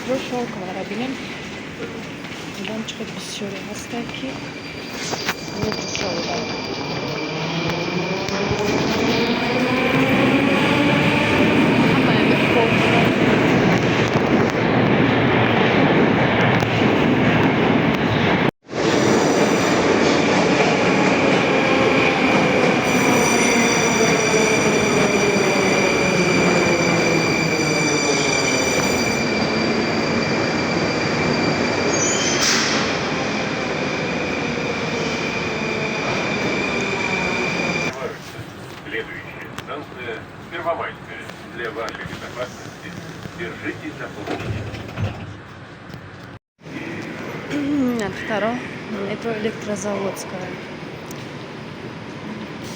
metro şokalara binip buradan çıkıp biz şöyle hastaki metro şokalara. Ama evet korkular. Станция Первомайская. Для вашей безопасности держитесь за поручни. Второе метро Электрозаводская.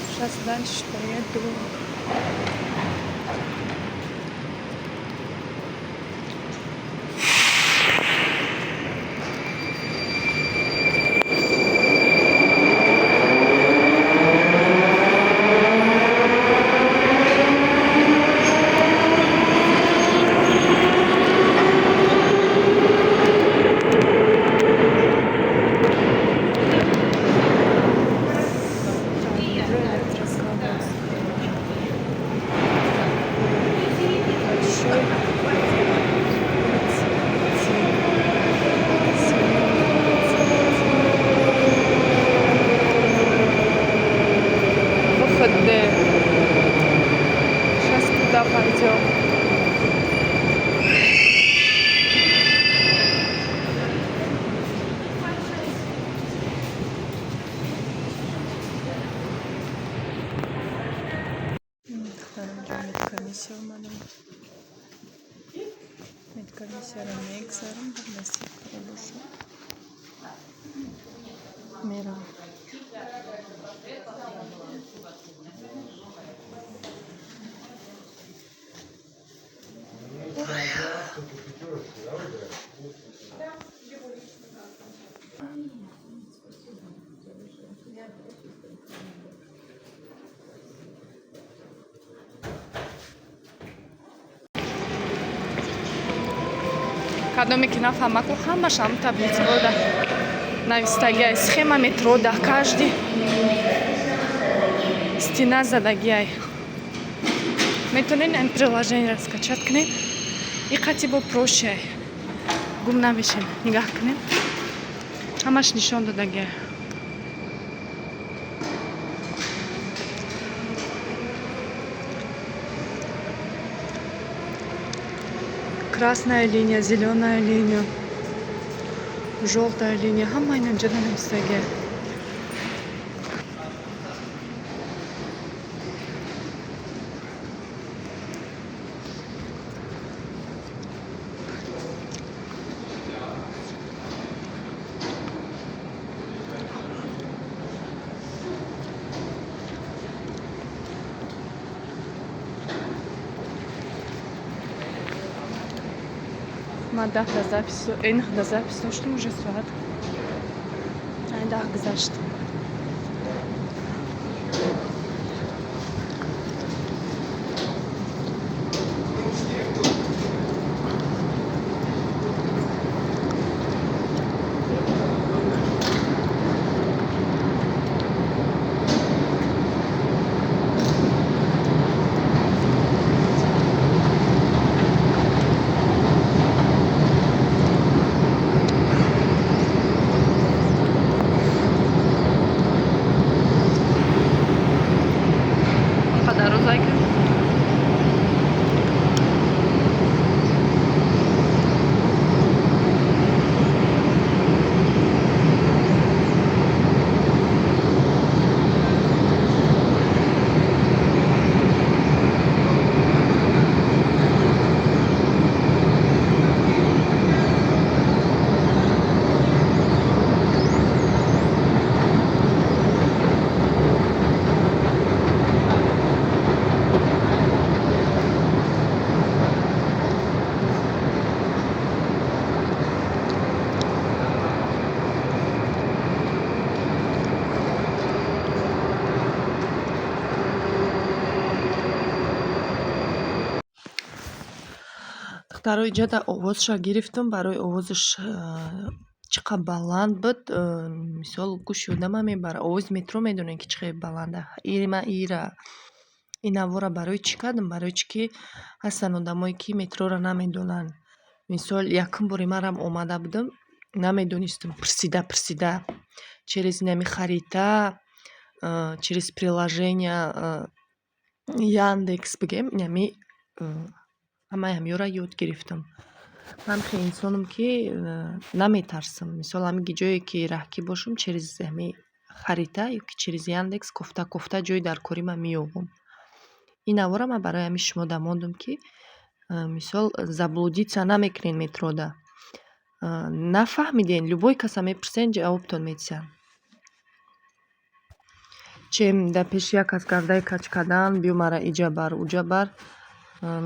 Сейчас дальше поеду. Сейчас туда пойдем. Медкомиссия olmadı. Медкомиссия aramaya giderim. Meslek kuruluşu. Merhaba. Когда мекина фамаку хамашам таблица года навистагяй схема метро да каждый стена задагяй. Метонин приложение раскачать к ним и хотя бы проще гумна вишен нигах к ним хамаш нишон дадагяй. Красная линия, зеленая линия, желтая линия. Хамайнан джаданам саге. Мадах на запись, Энх на запись, ну что уже сват. Айдах гзашт. духтаро иҷада овозша гирифтам. Барои овозаш чӣ қадar баланд буд, мисол гӯш ёдама мебарад. Овози метро медонед ки чӣ қадar баланда. Ин навора барои чӣ кардам? Барои чӣ ки ҳастанд одамое ки метрора намедонанд. Мисол якум бори манам омада будам, намедонистам. Пирсида через инами харита, через приложения Яндекс бигем, инами ҳамаи ҳамёра ёд гирифтам. Ман хеле инсонам ки наметарсам. Мисол ҳамиги ҷое ки раҳкӣ бошам, через ҳами харита ё ки через Яндекс кофта ҷои дар кори ман меёбам. Ин навора ман барои ҳамин шумо дамондам ки мисол заблудиться намекунед метрода. Нафаҳмиден, любой каса мепурсен, ҷавобтон медиҳад. Чем дар пеши як кас гардаи каҷ кардан, биё мара иҷа бар, уҷа бар.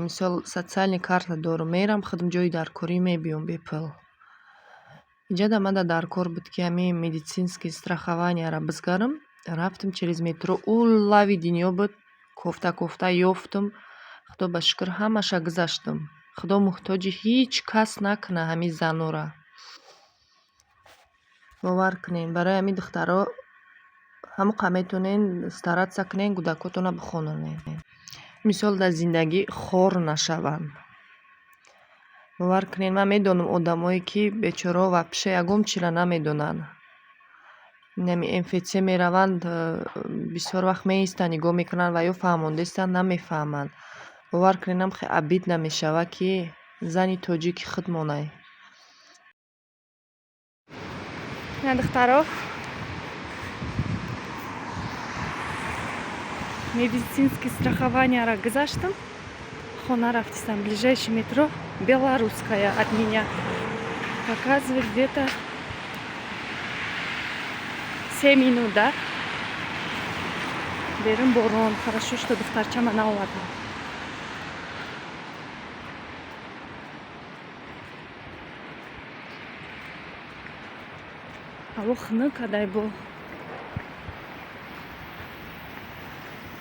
Мисол социальный карта дорам, мерам худам ҷои дар корӣ мебиём бепул. Иҷада мада дар кор буд ки ҳамин медицинские страхованияра бизгарам. Рафтам через метро, лави дунё буд. Кофта ёфтам. Худо ба шукр ҳамаша гузаштам. Худо муҳтоҷи ҳеҷ кас накунад ҳамин занора. Бовар кунед, барои ҳамин духтаро ҳамуқа метонен старатся кунен, кӯдакотона бихононен. Мисол дар зиндагӣ хор нашаванд. Бовар кунед, ман медонам одамое ки бечора вообще ягон чизра намедонанд. Инами МФЦ мераванд, бисёр вақт меистанд, нигоҳ мекунанд ва ё фаҳмондастанд, намефаҳманд. Бовар кунед, нам хеле обидно мешавад ки зани тоҷики худ монай. Духтаро медицинские страхованияра гузаштам. Хона рафтистам. Ближайшее метро Белорусская от меня. Показывает где-то 7 минут, да? Берем борон. Хорошо, что духтарчама наладила. Алохны кадай бо.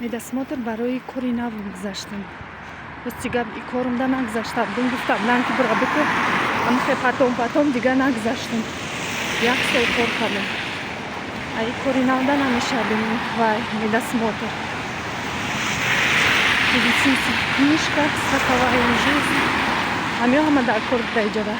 Медосмотр барои кори нав гузаштам. Постигаб и коримда нагзаштам. Гуфтам, нанки бурабику. Амхе потом дига нагзаштам. Як сол кор кардам. А и кори навда намешабим. Вай, медосмотр. Медицинская книжка, страховая жизнь. Амё ҳама дар кор буда иҷода.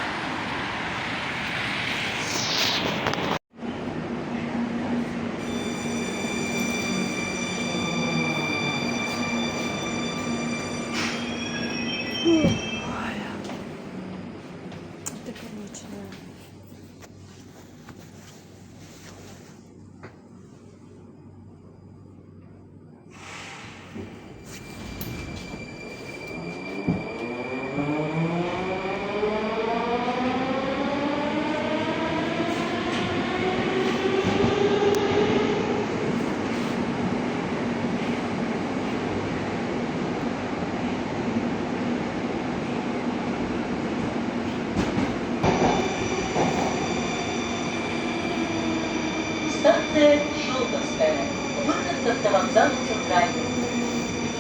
Станция Щелковская. Выход к автовокзалу Центральный.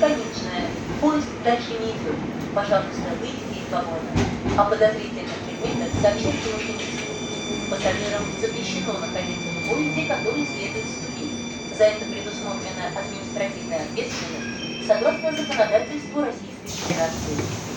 Конечная. Поезд дальше не идет. Пожалуйста, выйдите из вагона. О подозрительных предметах сообщайте машинисту. Пассажирам запрещено находиться в поезде, который следует ступень. За это предусмотрена административная ответственность согласно законодательству Российской Федерации.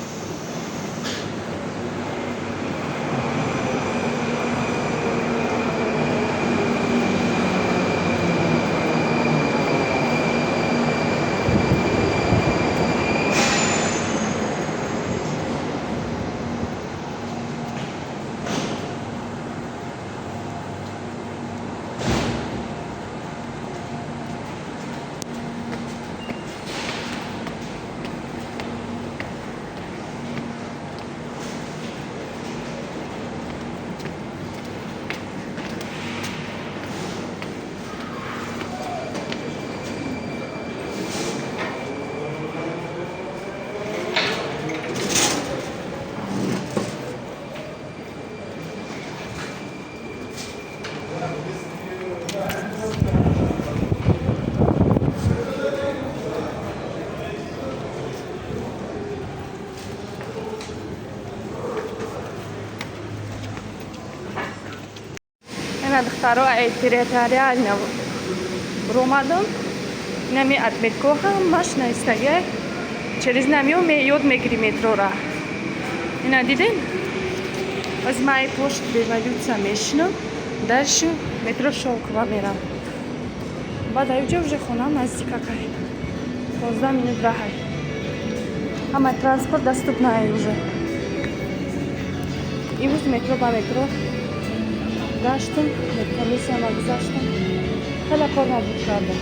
второе территориально ромадом. Нами отметку машина истага. Через нами яд мегири метрора. Ина дидин? Аз моей площади революция мешинам. Дальше метро Шелково мерам. Бада юджа уже хона наздика кай. 15 минут рахай. Ама транспорт доступная уже. И вот метро по метро. Гаштым, комиссия магазаштым. Hala korna buklarda.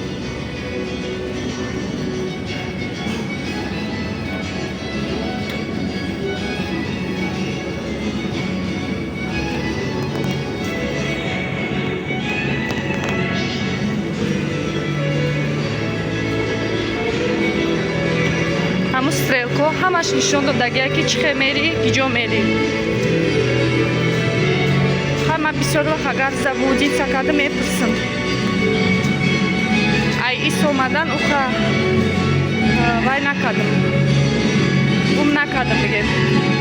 Ҳамун стрелко ҳамаш нишон додагия ки чихе мери, гиҷо мери. Ҳама бисёр вақт агар забудица карда мепурсам. Ай ис омадан уха вай накардам. Гум накардам бигем.